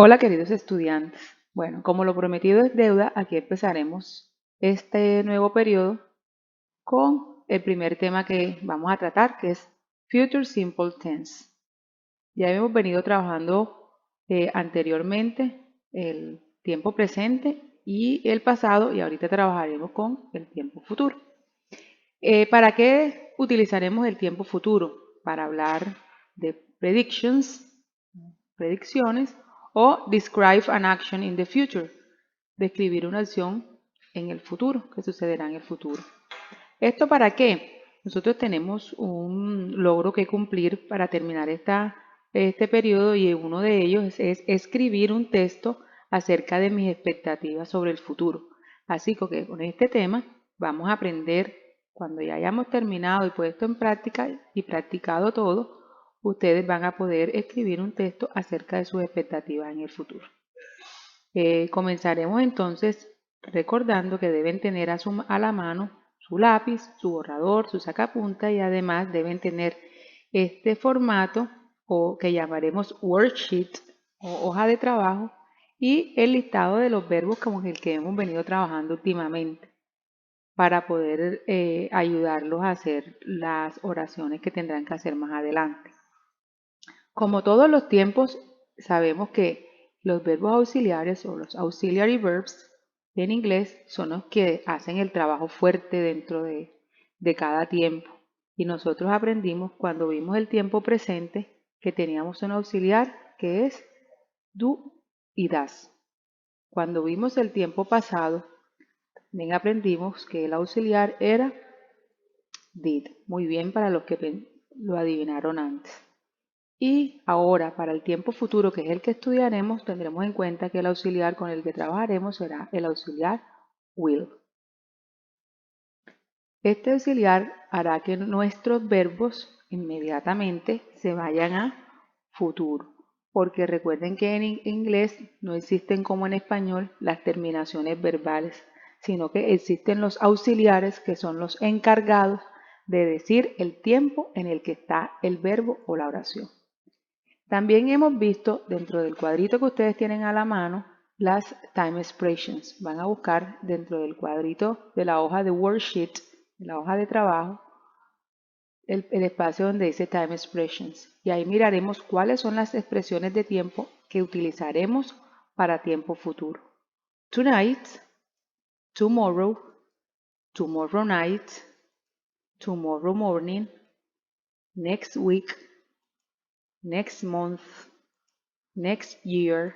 Hola queridos estudiantes. Bueno, como lo prometido es deuda, aquí empezaremos este nuevo periodo con el primer tema que vamos a tratar, que es Future Simple Tense. Ya hemos venido trabajando anteriormente el tiempo presente y el pasado, y ahorita trabajaremos con el tiempo futuro. ¿Para qué utilizaremos el tiempo futuro? Para hablar de predicciones, o describe an action in the future, describir una acción en el futuro, que sucederá en el futuro. ¿Esto para qué? Nosotros tenemos un logro que cumplir para terminar este periodo, y uno de ellos es escribir un texto acerca de mis expectativas sobre el futuro. Así que con este tema vamos a aprender, cuando ya hayamos terminado y puesto en práctica y practicado todo, ustedes van a poder escribir un texto acerca de sus expectativas en el futuro. Comenzaremos entonces recordando que deben tener a la mano su lápiz, su borrador, su sacapunta, y además deben tener este formato o que llamaremos worksheet o hoja de trabajo, y el listado de los verbos como el que hemos venido trabajando últimamente para poder ayudarlos a hacer las oraciones que tendrán que hacer más adelante. Como todos los tiempos, sabemos que los verbos auxiliares o los auxiliary verbs en inglés son los que hacen el trabajo fuerte dentro de cada tiempo. Y nosotros aprendimos cuando vimos el tiempo presente que teníamos un auxiliar que es do y das. Cuando vimos el tiempo pasado, también aprendimos que el auxiliar era did. Muy bien para los que lo adivinaron antes. Y ahora, para el tiempo futuro, que es el que estudiaremos, tendremos en cuenta que el auxiliar con el que trabajaremos será el auxiliar will. Este auxiliar hará que nuestros verbos inmediatamente se vayan a futuro, porque recuerden que en inglés no existen como en español las terminaciones verbales, sino que existen los auxiliares, que son los encargados de decir el tiempo en el que está el verbo o la oración. También hemos visto dentro del cuadrito que ustedes tienen a la mano las time expressions. Van a buscar dentro del cuadrito de la hoja de worksheet, de la hoja de trabajo, el espacio donde dice time expressions. Y ahí miraremos cuáles son las expresiones de tiempo que utilizaremos para tiempo futuro. Tonight, tomorrow, tomorrow night, tomorrow morning, next week, next month, next year,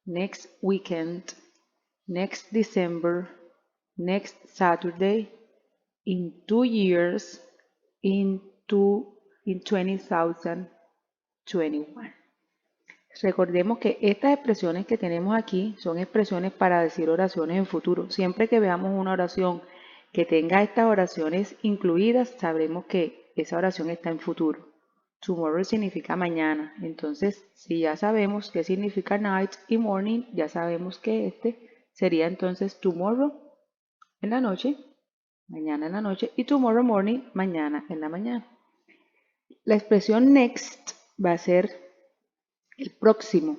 next weekend, next December, next Saturday, in 2 years, in 2021. Recordemos que estas expresiones que tenemos aquí son expresiones para decir oraciones en futuro. Siempre que veamos una oración que tenga estas oraciones incluidas, sabremos que esa oración está en futuro. Tomorrow significa mañana. Entonces, si ya sabemos qué significa night y morning, ya sabemos que este sería entonces tomorrow en la noche, mañana en la noche, y tomorrow morning, mañana en la mañana. La expresión next va a ser el próximo.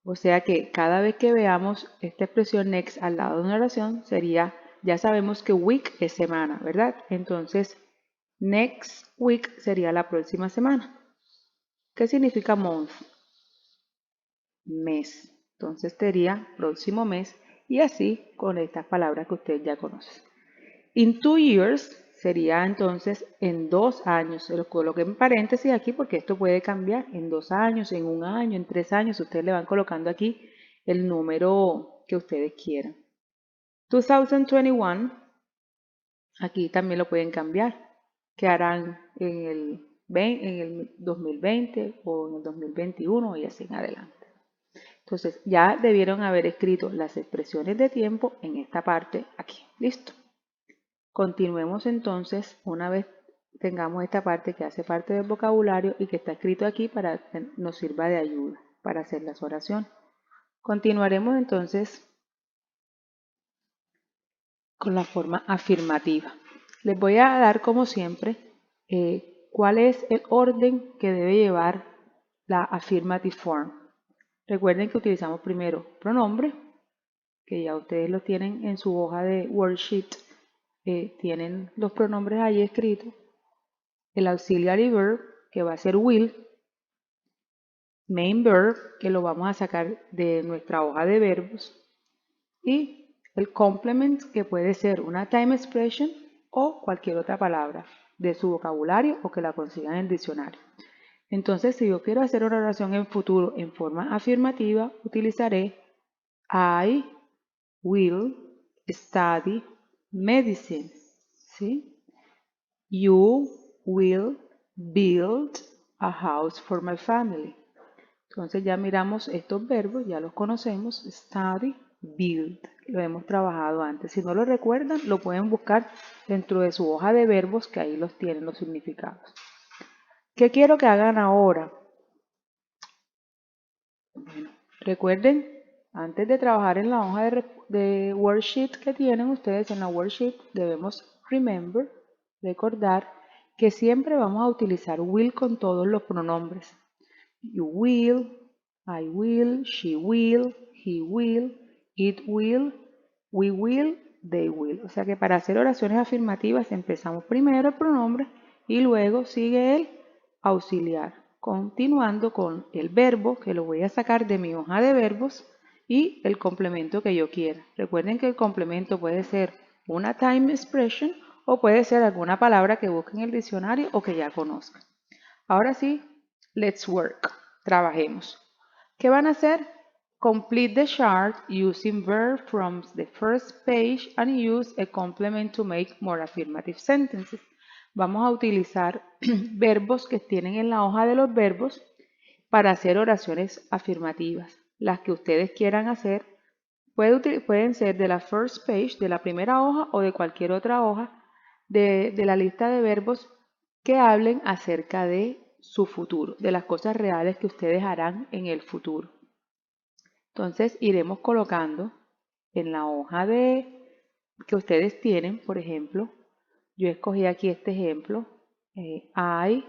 O sea que cada vez que veamos esta expresión next al lado de una oración sería, ya sabemos que week es semana, ¿verdad? Entonces, next week sería la próxima semana. ¿Qué significa month? Mes. Entonces sería próximo mes, y así con estas palabras que ustedes ya conocen. In 2 years sería entonces en 2 años. Se lo coloqué en paréntesis aquí porque esto puede cambiar en 2 años, en 1 año, en 3 años. Ustedes le van colocando aquí el número que ustedes quieran. 2021, aquí también lo pueden cambiar. ¿Qué harán en el 2020 o en el 2021 y así en adelante? Entonces ya debieron haber escrito las expresiones de tiempo en esta parte aquí. ¿Listo? Continuemos entonces una vez tengamos esta parte que hace parte del vocabulario y que está escrito aquí para que nos sirva de ayuda para hacer las oraciones. Continuaremos entonces con la forma afirmativa. Les voy a dar como siempre cuál es el orden que debe llevar la affirmative form. Recuerden que utilizamos primero pronombre, que ya ustedes los tienen en su hoja de worksheet, tienen los pronombres ahí escritos. El auxiliary verb, que va a ser will. Main verb, que lo vamos a sacar de nuestra hoja de verbos. Y el complement, que puede ser una time expression o cualquier otra palabra de su vocabulario o que la consigan en el diccionario. Entonces, si yo quiero hacer una oración en futuro en forma afirmativa, utilizaré I will study medicine. ¿Sí? You will build a house for my family. Entonces ya miramos estos verbos, ya los conocemos, study, build, lo hemos trabajado antes. Si no lo recuerdan, lo pueden buscar dentro de su hoja de verbos, que ahí los tienen los significados. ¿Qué quiero que hagan ahora? Bueno, recuerden, antes de trabajar en la hoja de worksheet que tienen ustedes, en la worksheet debemos recordar que siempre vamos a utilizar will con todos los pronombres. You will, I will, she will, he will, it will, we will, they will. O sea que para hacer oraciones afirmativas empezamos primero el pronombre y luego sigue el auxiliar, continuando con el verbo, que lo voy a sacar de mi hoja de verbos, y el complemento que yo quiera. Recuerden que el complemento puede ser una time expression o puede ser alguna palabra que busquen en el diccionario o que ya conozcan. Ahora sí, let's work. Trabajemos. ¿Qué van a hacer? Complete the chart using verb from the first page and use a complement to make more affirmative sentences. Vamos a utilizar verbos que tienen en la hoja de los verbos para hacer oraciones afirmativas. Las que ustedes quieran hacer pueden ser de la first page, de la primera hoja o de cualquier otra hoja de la lista de verbos que hablen acerca de su futuro, de las cosas reales que ustedes harán en el futuro. Entonces iremos colocando en la hoja que ustedes tienen, por ejemplo, yo escogí aquí este ejemplo, I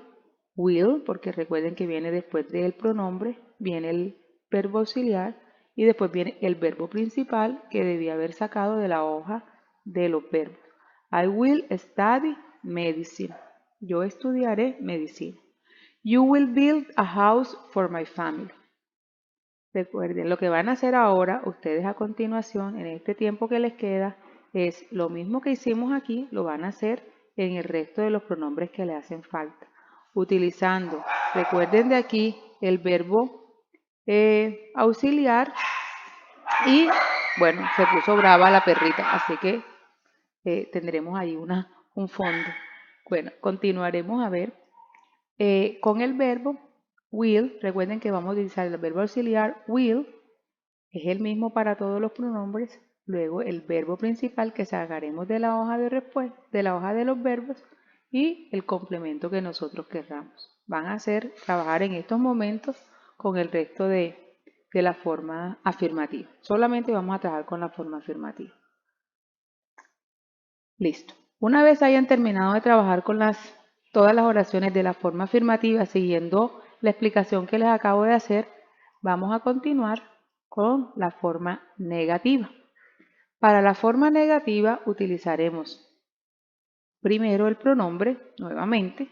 will, porque recuerden que viene después del pronombre, viene el verbo auxiliar y después viene el verbo principal que debía haber sacado de la hoja de los verbos. I will study medicine. Yo estudiaré medicina. You will build a house for my family. Recuerden, lo que van a hacer ahora, ustedes a continuación, en este tiempo que les queda, es lo mismo que hicimos aquí, lo van a hacer en el resto de los pronombres que le hacen falta. Utilizando, recuerden de aquí, el verbo auxiliar y, bueno, se puso brava la perrita, así que tendremos ahí un fondo. Bueno, continuaremos a ver con el verbo will. Recuerden que vamos a utilizar el verbo auxiliar will, es el mismo para todos los pronombres. Luego el verbo principal que sacaremos de la hoja de respuesta, de la hoja de los verbos, y el complemento que nosotros querramos. Van a trabajar en estos momentos con el resto de la forma afirmativa. Solamente vamos a trabajar con la forma afirmativa. Listo. Una vez hayan terminado de trabajar con todas las oraciones de la forma afirmativa siguiendo la explicación que les acabo de hacer, vamos a continuar con la forma negativa. Para la forma negativa utilizaremos primero el pronombre, nuevamente,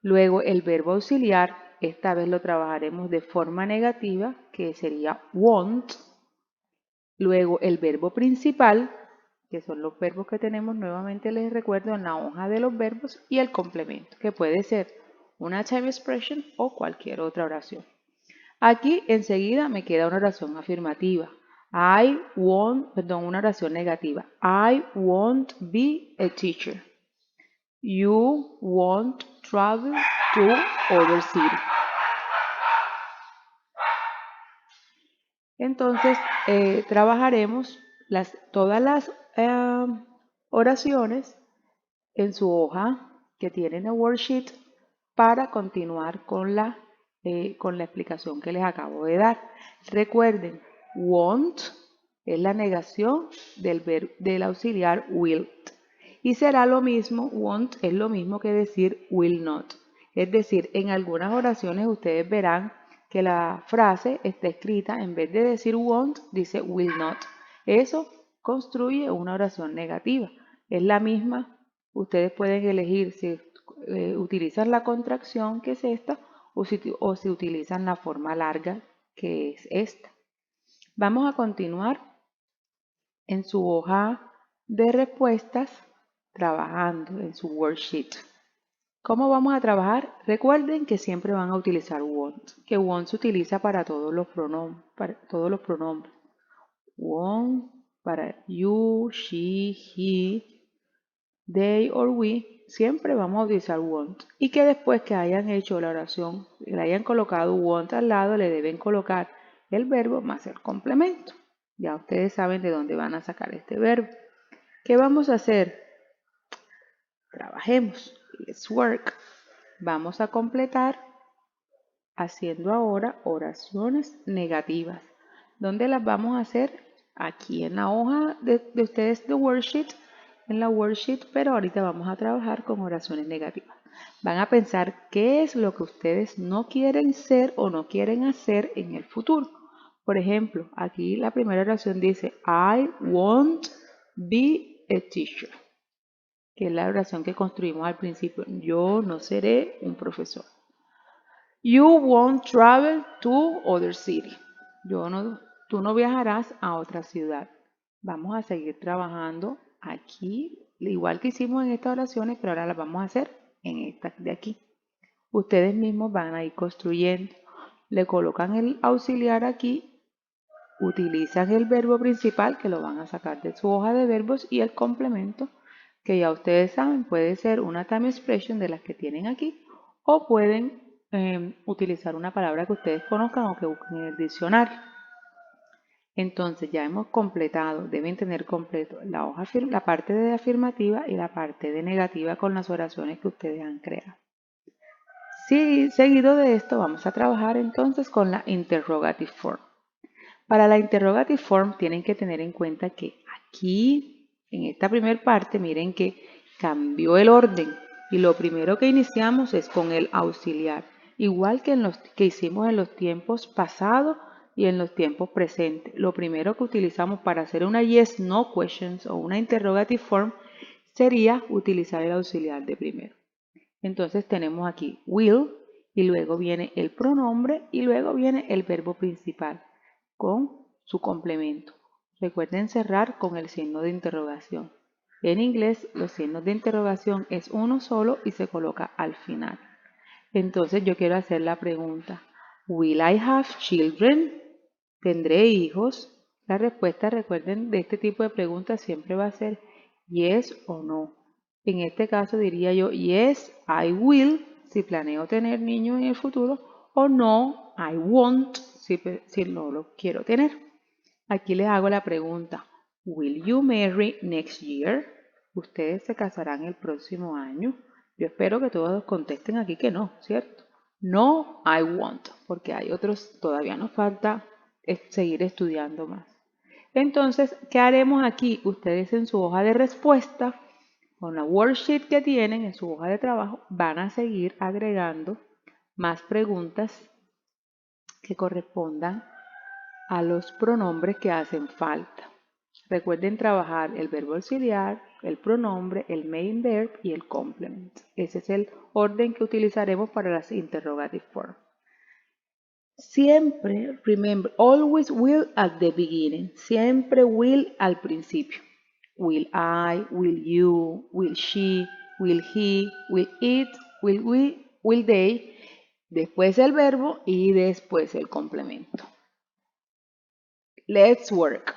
luego el verbo auxiliar, esta vez lo trabajaremos de forma negativa, que sería want, luego el verbo principal, que son los verbos que tenemos, nuevamente les recuerdo, en la hoja de los verbos, y el complemento, que puede ser una time expression o cualquier otra oración. Aquí enseguida me queda una oración afirmativa. Una oración negativa. I won't be a teacher. You won't travel to other city. Entonces, trabajaremos todas las oraciones en su hoja que tienen el worksheet para continuar con la explicación que les acabo de dar. Recuerden, won't es la negación del auxiliar will. Y será lo mismo, won't es lo mismo que decir will not. Es decir, en algunas oraciones ustedes verán que la frase esté escrita, en vez de decir won't, dice will not. Eso construye una oración negativa. Es la misma, ustedes pueden elegir si utilizan la contracción, que es esta, o si utilizan la forma larga, que es esta. Vamos a continuar en su hoja de respuestas trabajando en su worksheet. ¿Cómo vamos a trabajar? Recuerden que siempre van a utilizar want, que want se utiliza para todos los pronombres. Want para you, she, he, they or we, siempre vamos a utilizar want. Y que después que hayan hecho la oración, le hayan colocado want al lado, le deben colocar el verbo más el complemento. Ya ustedes saben de dónde van a sacar este verbo. ¿Qué vamos a hacer? Trabajemos. Let's work. Vamos a completar haciendo ahora oraciones negativas. ¿Dónde las vamos a hacer? Aquí en la hoja de ustedes de worksheet, en la worksheet, pero ahorita vamos a trabajar con oraciones negativas. Van a pensar qué es lo que ustedes no quieren ser o no quieren hacer en el futuro. Por ejemplo, aquí la primera oración dice I won't be a teacher, que es la oración que construimos al principio. Yo no seré un profesor. You won't travel to other city. Tú no viajarás a otra ciudad. Vamos a seguir trabajando aquí, igual que hicimos en estas oraciones, pero ahora las vamos a hacer en esta de aquí. Ustedes mismos van a ir construyendo. Le colocan el auxiliar aquí, utilizan el verbo principal, que lo van a sacar de su hoja de verbos, y el complemento, que ya ustedes saben, puede ser una time expression de las que tienen aquí, o pueden utilizar una palabra que ustedes conozcan o que busquen en el diccionario. Entonces ya hemos completado, deben tener completo la parte de afirmativa y la parte de negativa con las oraciones que ustedes han creado. Sí, seguido de esto vamos a trabajar entonces con la interrogative form. Para la interrogative form tienen que tener en cuenta que aquí, en esta primera parte, miren que cambió el orden y lo primero que iniciamos es con el auxiliar, igual que que hicimos en los tiempos pasados y en los tiempos presentes. Lo primero que utilizamos para hacer una yes no questions o una interrogative form sería utilizar el auxiliar de primero. Entonces tenemos aquí will y luego viene el pronombre y luego viene el verbo principal con su complemento. Recuerden cerrar con el signo de interrogación. En inglés, los signos de interrogación es uno solo y se coloca al final. Entonces yo quiero hacer la pregunta, ¿Will I have children? ¿Tendré hijos? La respuesta, recuerden, de este tipo de preguntas siempre va a ser yes o no. En este caso diría yo yes, I will, si planeo tener niños en el futuro, o no, I won't, si no lo quiero tener. Aquí les hago la pregunta, will you marry next year? ¿Ustedes se casarán el próximo año? Yo espero que todos contesten aquí que no, ¿cierto? No, I won't, porque hay otros, todavía nos falta seguir estudiando más. Entonces, ¿qué haremos aquí? Ustedes en su hoja de respuesta, con la worksheet que tienen en su hoja de trabajo, van a seguir agregando más preguntas que correspondan a los pronombres que hacen falta. Recuerden trabajar el verbo auxiliar, el pronombre, el main verb y el complement. Ese es el orden que utilizaremos para las interrogative form. Siempre, remember, always will at the beginning. Siempre will al principio. Will I, will you, will she, will he, will it, will we, will they. Después el verbo y después el complemento. Let's work.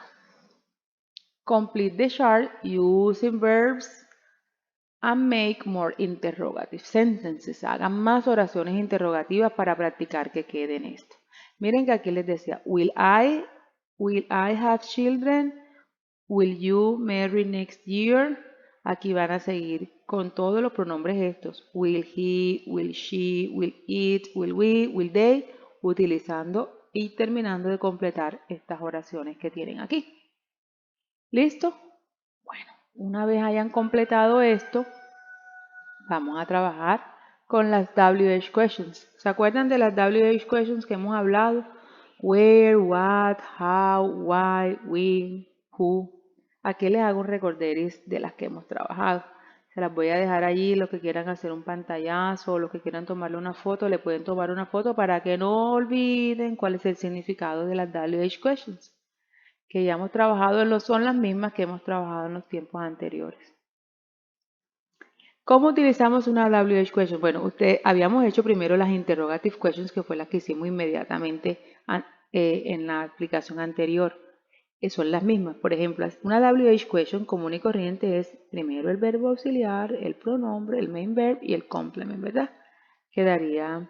Complete the chart using verbs and make more interrogative sentences. Hagan más oraciones interrogativas para practicar que queden esto. Miren que aquí les decía, will I have children? Will you marry next year? Aquí van a seguir con todos los pronombres estos. Will he, will she, will it, will we, will they, utilizando y terminando de completar estas oraciones que tienen aquí. ¿Listo? Bueno, una vez hayan completado esto, vamos a trabajar con las WH questions. ¿Se acuerdan de las WH questions que hemos hablado? Where, what, how, why, when, who. Aquí les hago un recorderis de las que hemos trabajado. Se las voy a dejar allí, los que quieran hacer un pantallazo o los que quieran tomarle una foto, le pueden tomar una foto para que no olviden cuál es el significado de las WH questions. Que ya hemos trabajado, son las mismas que hemos trabajado en los tiempos anteriores. ¿Cómo utilizamos una WH question? Bueno, habíamos hecho primero las interrogative questions, que fue las que hicimos inmediatamente en la aplicación anterior. Son las mismas. Por ejemplo, una WH question común y corriente es primero el verbo auxiliar, el pronombre, el main verb y el complement, ¿verdad? Quedaría,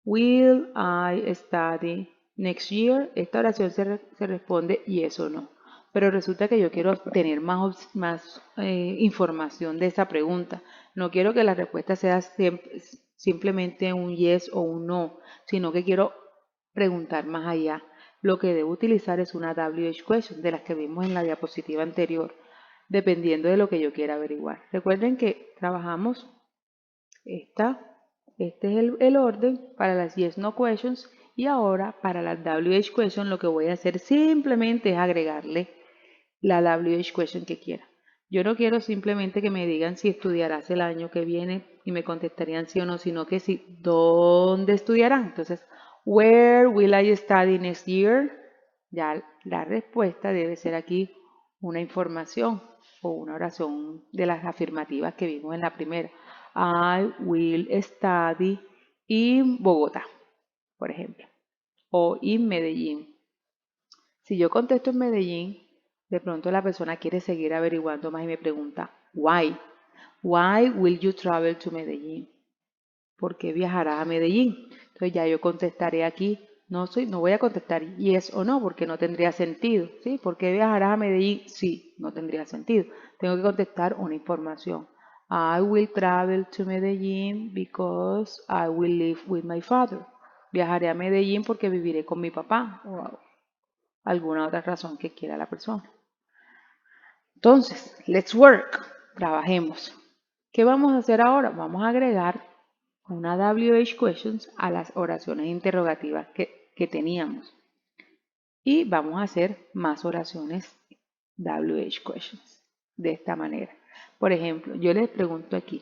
will I study next year? Esta oración se responde yes o no. Pero resulta que yo quiero tener más información de esa pregunta. No quiero que la respuesta sea simplemente un yes o un no, sino que quiero preguntar más allá. Lo que debo utilizar es una WH question, de las que vimos en la diapositiva anterior, dependiendo de lo que yo quiera averiguar. Recuerden que trabajamos este es el orden para las yes no questions, y ahora para las WH question lo que voy a hacer simplemente es agregarle la WH question que quiera. Yo no quiero simplemente que me digan si estudiarás el año que viene y me contestarían sí o no, sino que sí, ¿dónde estudiarán? Entonces, where will I study next year? Ya la respuesta debe ser aquí una información o una oración de las afirmativas que vimos en la primera. I will study in Bogotá, por ejemplo, o in Medellín. Si yo contesto en Medellín, de pronto la persona quiere seguir averiguando más y me pregunta, why? Why will you travel to Medellín? ¿Por qué viajarás a Medellín? Entonces ya yo contestaré aquí, no voy a contestar yes o no, porque no tendría sentido, ¿sí? ¿Por qué viajarás a Medellín? Sí, no tendría sentido. Tengo que contestar una información. I will travel to Medellín because I will live with my father. Viajaré a Medellín porque viviré con mi papá, o alguna otra razón que quiera la persona. Entonces, let's work. Trabajemos. ¿Qué vamos a hacer ahora? Vamos a agregar una WH questions a las oraciones interrogativas que teníamos. Y vamos a hacer más oraciones WH questions de esta manera. Por ejemplo, yo les pregunto aquí,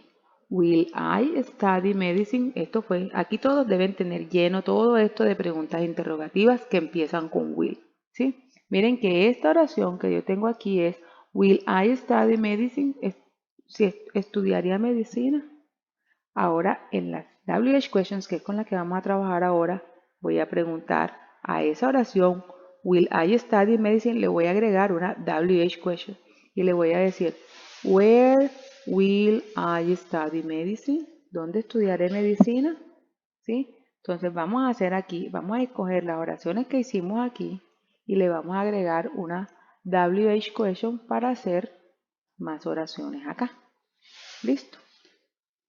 will I study medicine? Esto fue, aquí todos deben tener lleno todo esto de preguntas interrogativas que empiezan con will, ¿sí? Miren que esta oración que yo tengo aquí es, will I study medicine? Si estudiaría medicina. Ahora en las WH questions, que es con la que vamos a trabajar ahora, voy a preguntar a esa oración, will I study medicine? Le voy a agregar una WH question y le voy a decir, where will I study medicine? ¿Dónde estudiaré medicina? ¿Sí? Entonces vamos a hacer aquí, vamos a escoger las oraciones que hicimos aquí y le vamos a agregar una WH question para hacer más oraciones acá. ¿Listo?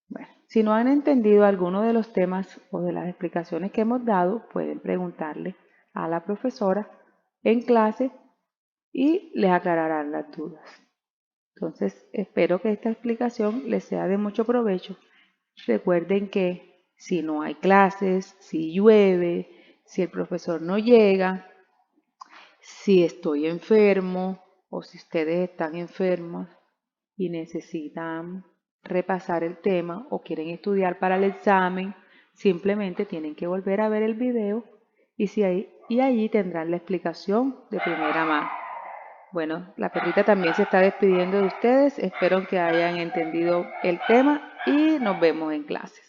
Bueno, si no han entendido alguno de los temas o de las explicaciones que hemos dado, pueden preguntarle a la profesora en clase y les aclararán las dudas. Entonces, espero que esta explicación les sea de mucho provecho. Recuerden que si no hay clases, si llueve, si el profesor no llega, si estoy enfermo o si ustedes están enfermos y necesitan repasar el tema o quieren estudiar para el examen, simplemente tienen que volver a ver el video y allí tendrán la explicación de primera mano. Bueno, la perrita también se está despidiendo de ustedes. Espero que hayan entendido el tema y nos vemos en clases.